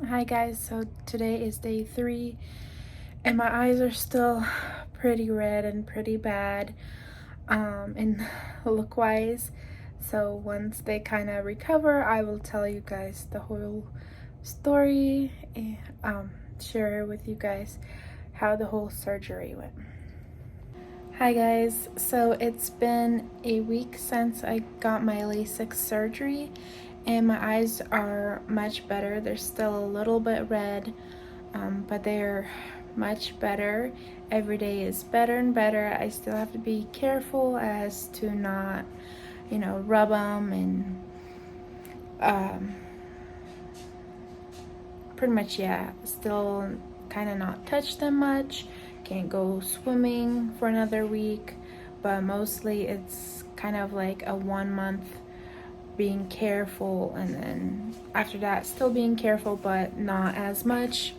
Hi guys, so today is day 3 and my eyes are still pretty red and pretty bad and look wise. So once they kind of recover, I will tell you guys the whole story and share with you guys how the whole surgery went. Hi guys, so it's been a week since I got my Lasik surgery and my eyes are much better. They're still a little bit red, but they're much better. Every day is better and better. I still have to be careful as to not, rub them and pretty much, yeah, still kind of not touch them much. Can't go swimming for another week, but mostly it's kind of like a 1 month being careful, and then after that still being careful but not as much.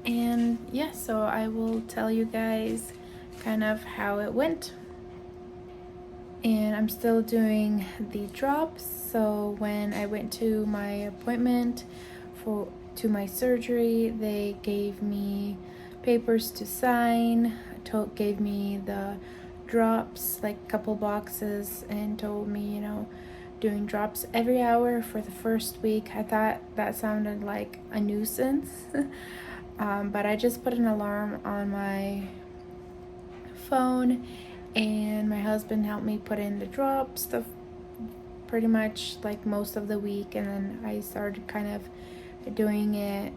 And yeah, so I will tell you guys kind of how it went. And I'm still doing the drops. So when I went to my appointment to my surgery, they gave me papers to sign, gave me the drops, like a couple boxes, and told me, doing drops every hour for the first week. I thought that sounded like a nuisance. But I just put an alarm on my phone, and my husband helped me put in the drops pretty much like most of the week, and then I started kind of doing it.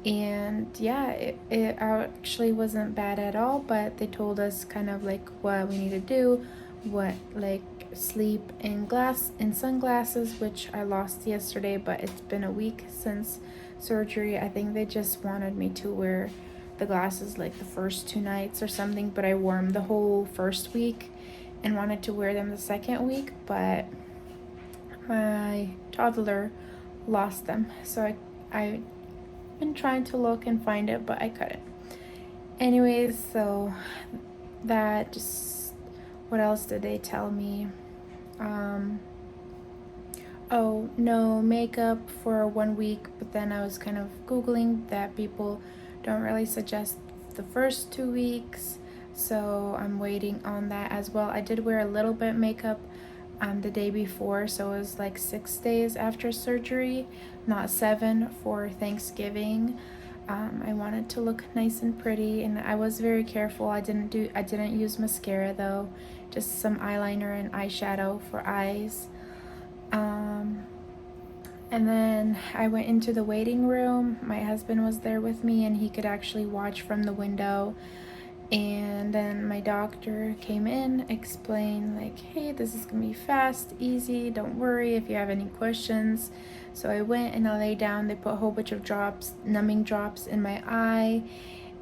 And yeah, it actually wasn't bad at all, but they told us kind of like what we need to do, what like sleep in sunglasses, which I lost yesterday, but it's been a week since surgery. I think they just wanted me to wear the glasses like the first 2 nights or something, but I wore them the whole first week and wanted to wear them the second week, but my toddler lost them, so I been trying to look and find it, but I couldn't. Anyways, so that just, what else did they tell me? Oh, no makeup for 1 week, but then I was kind of Googling that people don't really suggest the first 2 weeks, so I'm waiting on that as well. I did wear a little bit makeup the day before, so it was like 6 days after surgery, not 7 for Thanksgiving. I wanted to look nice and pretty, and I was very careful. I didn't use mascara though, just some eyeliner and eyeshadow for eyes. And then I went into the waiting room. My husband was there with me, and he could actually watch from the window. And then my doctor came in, explained like, hey, this is gonna be fast, easy, don't worry if you have any questions. So I went and I lay down. They put a whole bunch of drops, numbing drops in my eye,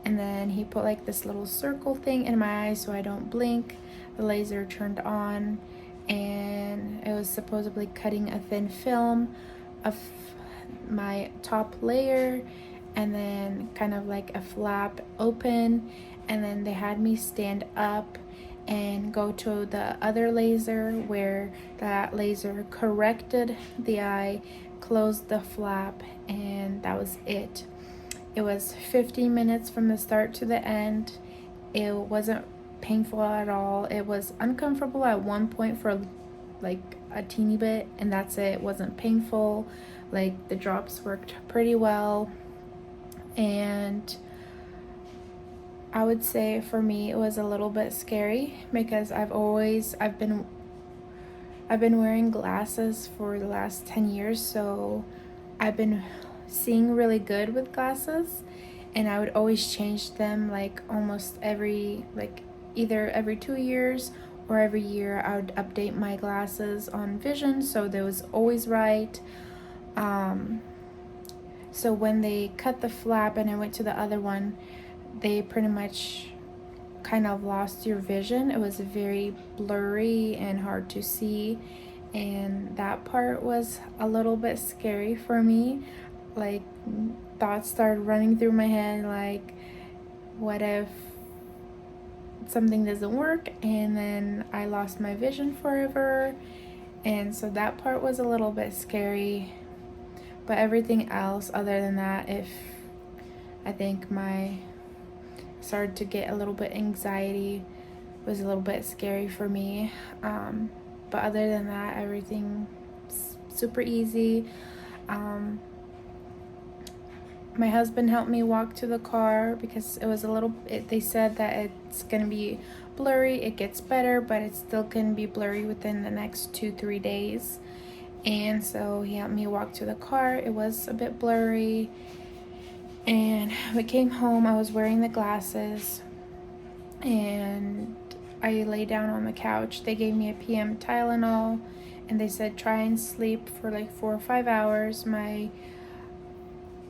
and then he put like this little circle thing in my eye so I don't blink. The laser turned on, and it was supposedly cutting a thin film of my top layer, and then kind of like a flap open, and then they had me stand up and go to the other laser where that laser corrected the eye, closed the flap, and that was it. It was 15 minutes from the start to the end. It wasn't painful at all. It was uncomfortable at one point for like a teeny bit, and that's it. It wasn't painful. Like the drops worked pretty well, and I would say for me it was a little bit scary because I've been wearing glasses for the last 10 years, so I've been seeing really good with glasses, and I would always change them like almost either every 2 years or every year. I would update my glasses on vision, so they was always right. So when they cut the flap and I went to the other one, they pretty much kind of lost your vision. It was very blurry and hard to see, and that part was a little bit scary for me. Like, thoughts started running through my head, like, what if something doesn't work and then I lost my vision forever? And so that part was a little bit scary, but everything else other than that, if I think my started to get a little bit anxiety, was a little bit scary for me, but other than that, everything super easy. My husband helped me walk to the car because it was a little, they said that it's gonna be blurry. It gets better, but it still can be blurry within the next 2-3 days. And so he helped me walk to the car. It was a bit blurry, and we came home. I was wearing the glasses, and I lay down on the couch. They gave me a PM Tylenol, and they said try and sleep for like 4 or 5 hours. My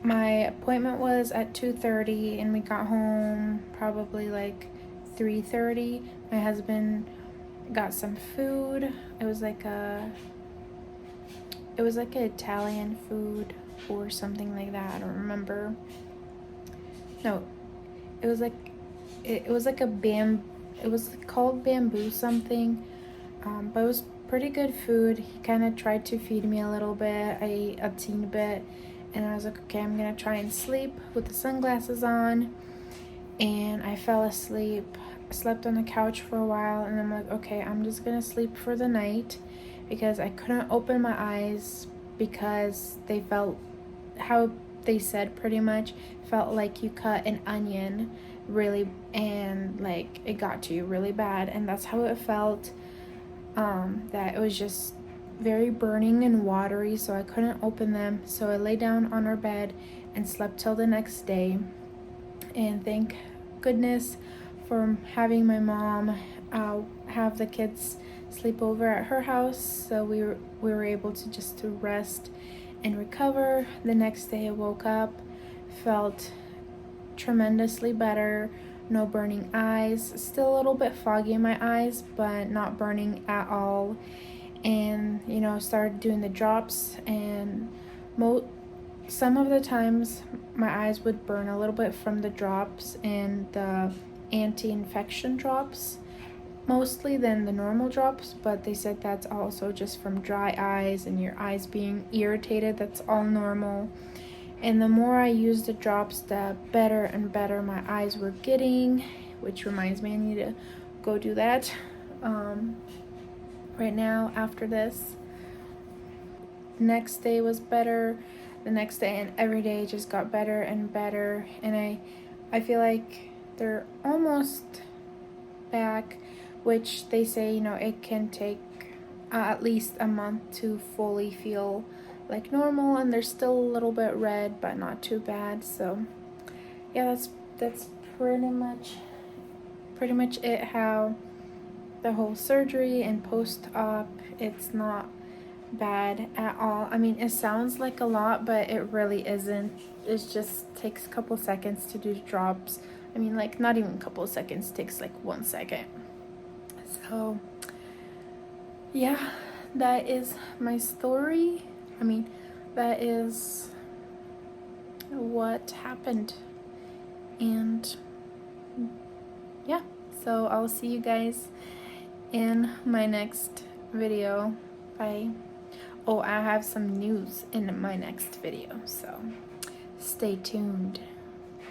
appointment was at 2:30, and we got home probably like 3:30. My husband got some food. It was like an Italian food or something like that. I don't remember. No, it was like it was like it was called bamboo something. But it was pretty good food. He kind of tried to feed me a little bit. I ate a teeny bit, and I was like, okay, I'm gonna try and sleep with the sunglasses on. And I fell asleep. I slept on the couch for a while, and I'm like, okay, I'm just gonna sleep for the night, because I couldn't open my eyes because they felt, how they said pretty much, felt like you cut an onion really, and like it got to you really bad, and that's how it felt. That it was just very burning and watery, so I couldn't open them. So I lay down on our bed and slept till the next day. And thank goodness for having my mom have the kids sleep over at her house, so we were able to just to rest and recover. The next day I woke up, felt tremendously better. No burning eyes, still a little bit foggy in my eyes, but not burning at all. And started doing the drops, and some of the times my eyes would burn a little bit from the drops and the anti-infection drops mostly than the normal drops, but they said that's also just from dry eyes and your eyes being irritated. That's all normal. And the more I used the drops, the better and better my eyes were getting, which reminds me I need to go do that right now after this. Next day was better, the next day, and every day just got better and better. And I feel like they're almost back, which they say, it can take at least a month to fully feel like normal, and they're still a little bit red, but not too bad. So yeah, that's pretty much it. How the whole surgery and post-op, it's not bad at all. I mean, it sounds like a lot, but it really isn't. It just takes a couple seconds to do drops. I mean, like, not even a couple seconds, it takes like 1 second. So yeah, that is my story. I mean, that is what happened. And yeah, so I'll see you guys in my next video. Bye. Oh, I have some news in my next video, so stay tuned.